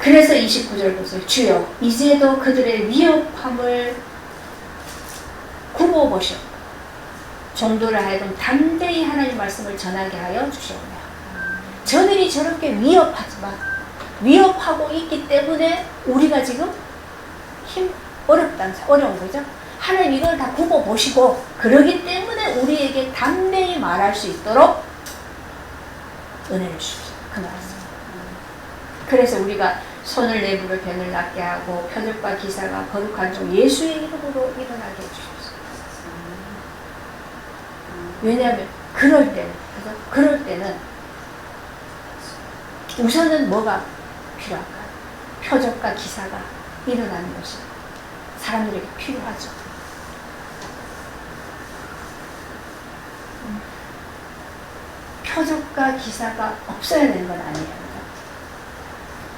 A: 그래서 29절 보세요. 주여, 이제도 그들의 위협함을 굽어보시오. 종도를 하여금 담대히 하나님 말씀을 전하게 하여 주시오며. 저들이 저렇게 위협하고 있기 때문에 우리가 지금 어려운 거죠. 하나님 이걸 다 굽어보시고 그러기 때문에 우리에게 담대히 말할 수 있도록 은혜를 주십시오. 그 말씀. 그래서 우리가 손을 내부를 병을 낫게 하고 표적과 기사가 거룩한 종 예수의 이름으로 일어나게 해주십시오. 왜냐하면 그럴 때는 우선은 뭐가 필요할까요? 표적과 기사가 일어나는 것이 사람들에게 필요하죠. 표적과 기사가 없어야 되는 건 아니에요.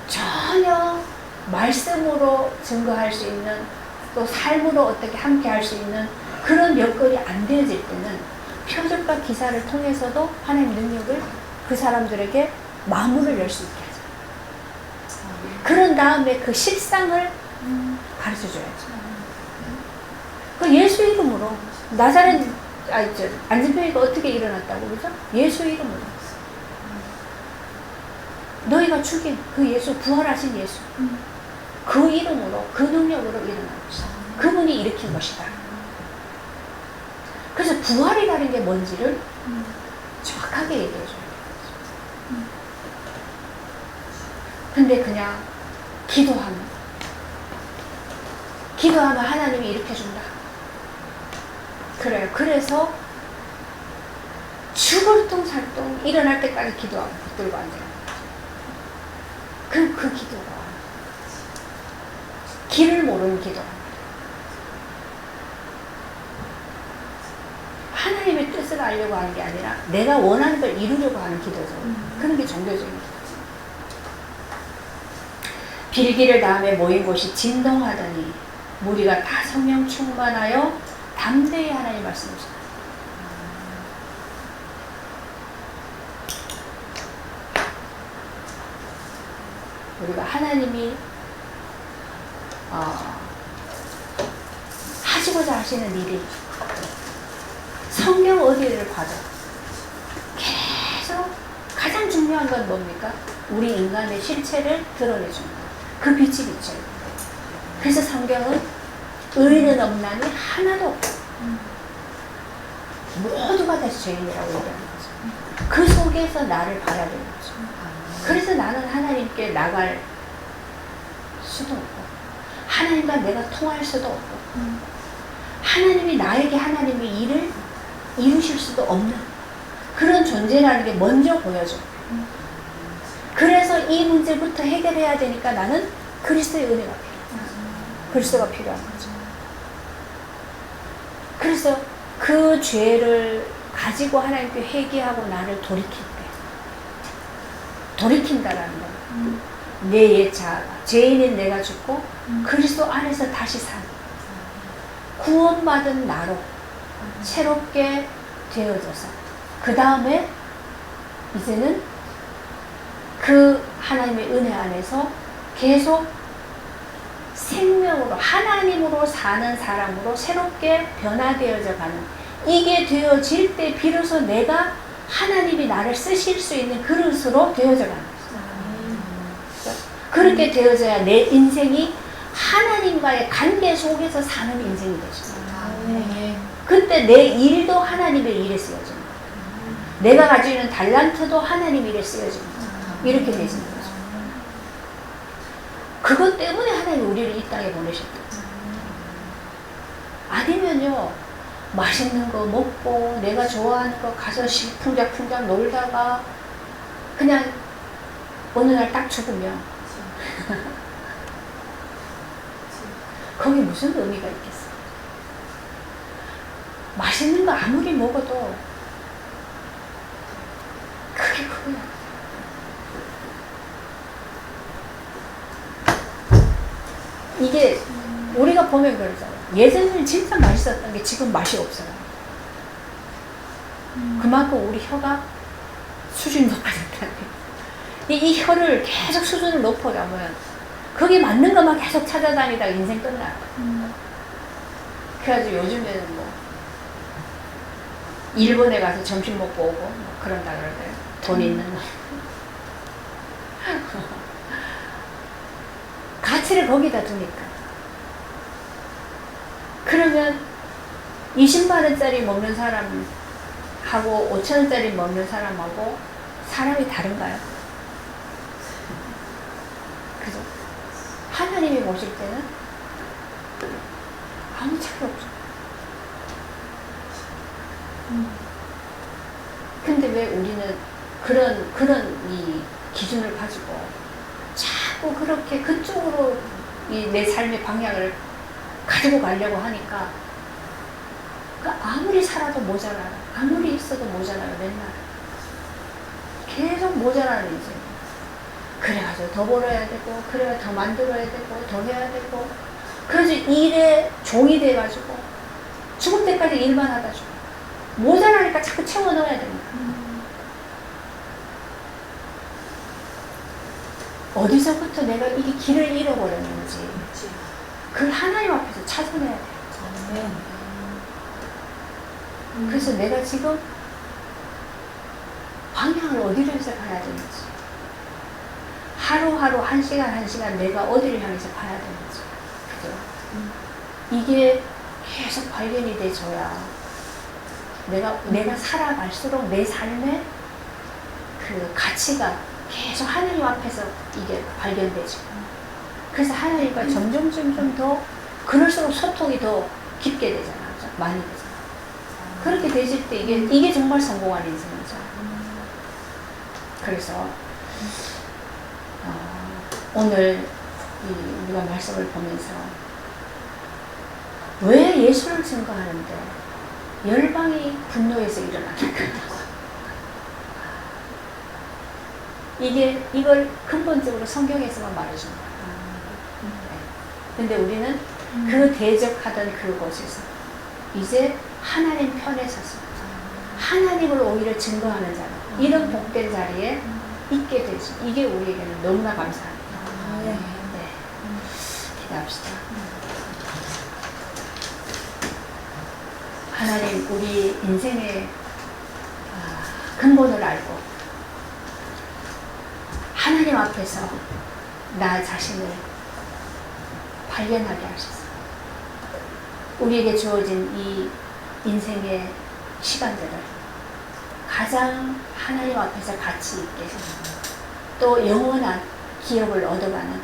A: 전혀 말씀으로 증거할 수 있는, 또 삶으로 어떻게 함께 할 수 있는 그런 여건이 안 되어질 때는 표적과 기사를 통해서도 하나님의 능력을 그 사람들에게 마음을 열 수 있게 하죠. 그런 다음에 그 실상을 가르쳐 줘야죠. 그 예수 이름으로 나사렛 안진병이가 어떻게 일어났다고 그러죠? 예수 이름으로. 너희가 죽인 그 예수, 부활하신 예수, 그 이름으로, 그 능력으로 일어난 것이다. 그분이 일으킨 것이다. 그래서 부활이라는 게 뭔지를 정확하게 얘기해 줘요. 근데 그냥 기도하면 하나님이 일으켜준다. 그래요. 그래서 죽을 똥살똥 일어날 때까지 기도하고 붙들고 앉아요. 그럼 그 기도가 길을 모르는 기도랍니다. 하나님의 뜻을 알려고 하는 게 아니라 내가 원하는 걸 이루려고 하는 기도죠. 그런 게 종교적인 기도죠. 빌기를 다음에 모인 곳이 진동하더니 무리가 다 성령 충만하여 담대히 하나님 말씀을 전하더라. 우리가 하나님이 하시고자 하시는 일이 성경 어디를 봐도 계속 가장 중요한 건 뭡니까? 우리 인간의 실체를 드러내주는 것. 그 빛이 비쳐요. 그래서 성경은 의인은 없나니 하나도 없다. 모두가 다 죄인이라고 얘기하는 거죠. 그 속에서 나를 바라보는 거죠. 그래서 나는 하나님께 나갈 수도 없고 하나님과 내가 통할 수도 없고 하나님이 나에게 하나님의 일을 이루실 수도 없는 그런 존재라는 게 먼저 보여줘. 그래서 이 문제부터 해결해야 되니까 나는 그리스도의 은혜가 필요해. 그리스도가 필요한 거죠. 그래서 그 죄를 가지고 하나님께 회개하고 나를 돌이킬 때 돌이킨다라는 건 내 옛 자아가 죄인인 내가 죽고 그리스도 안에서 다시 산 구원받은 나로 새롭게 되어져서 그 다음에 이제는 그 하나님의 은혜 안에서 계속 생명으로 하나님으로 사는 사람으로 새롭게 변화되어져 가는 이게 되어질 때 비로소 내가 하나님이 나를 쓰실 수 있는 그릇으로 되어져 가는 거죠. 그렇게 되어져야 내 인생이 하나님과의 관계 속에서 사는 인생이 되죠. 그때 내 일도 하나님의 일에 쓰여지는 거예요. 내가 가지고 있는 달란트도 하나님 일에 쓰여지는 거예요. 이렇게 되는 거죠. 그것 때문에 하나님이 우리를 이 땅에 보내셨다. 아니면요, 맛있는 거 먹고 내가 좋아하는 거 가서 풍작풍작 놀다가 그냥 어느 날 딱 죽으면 거기 무슨 의미가 있겠어? 맛있는 거 아무리 먹어도 그게 그거야. 이게 우리가 보면 그러잖아요. 예전에는 진짜 맛있었던 게 지금 맛이 없어요. 그만큼 우리 혀가 수준이 높아졌다는 거예요. 이 혀를 계속 수준을 높여가면 거기에 맞는 것만 계속 찾아다니다가 인생 끝나요. 그래가지고 요즘에는 뭐 일본에 가서 점심 먹고 오고 뭐 그런다 그러대요. 돈 있는 놈. 가치를 거기다 두니까. 그러면 20만 원짜리 먹는 사람하고 5천 원짜리 먹는 사람하고 사람이 다른가요? 그죠? 하나님이 보실 때는 아무 차이 없어. 근데 왜 우리는 그런 이 기준을 가지고 자꾸 그렇게 그쪽으로 내 삶의 방향을 가지고 가려고 하니까 아무리 살아도 모자라요. 아무리 있어도 모자라요. 맨날. 계속 모자라는 인생. 그래가지고 더 벌어야 되고, 그래야 더 만들어야 되고, 더 해야 되고. 그래서 일에 종이 돼가지고 죽을 때까지 일만 하다 죽어. 모자라니까 자꾸 채워 넣어야 됩니다. 어디서부터 내가 이게 길을 잃어버렸는지 그걸 하나님 앞에서 찾아내야 돼요. 그래서 내가 지금 방향을 어디로 해서 가야 되는지, 하루하루 한 시간 내가 어디를 향해서 가야 되는지, 그죠? 이게 계속 발견이 돼줘야 내가 살아갈수록 내 삶의 그 가치가 계속 하나님 앞에서 이게 발견되죠. 그래서 하나님과 점점 더 그럴수록 소통이 더 깊게 되잖아요. 많이 되잖아요. 그렇게 되실 때 이게 정말 성공한 인생이죠. 그래서 오늘 우리가 말씀을 보면서 왜 예수를 증거하는데 열방이 분노해서 일어나니까 이걸 근본적으로 성경에서만 말해준 거예요. 근데 우리는 그 대적하던 그곳에서 이제 하나님 편에 서서 하나님을 오히려 증거하는 자로 이런 복된 자리에 있게 되지. 이게 우리에게는 너무나 감사합니다. 네. 기도합시다. 하나님, 우리 인생의 근본을 알고 하나님 앞에서 나 자신을 발견하게 하셔서 우리에게 주어진 이 인생의 시간들을 가장 하나님 앞에서 가치 있게 또 영원한 기억을 얻어가는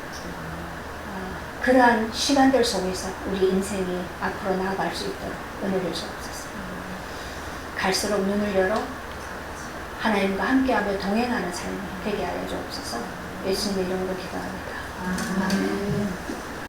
A: 그러한 시간들 속에서 우리 인생이 앞으로 나아갈 수 있도록 은혜를 주옵소서. 갈수록 눈을 열어 하나님과 함께하며 동행하는 삶이 되게 하여 주옵소서. 예수님의 이름으로 기도합니다. 아멘.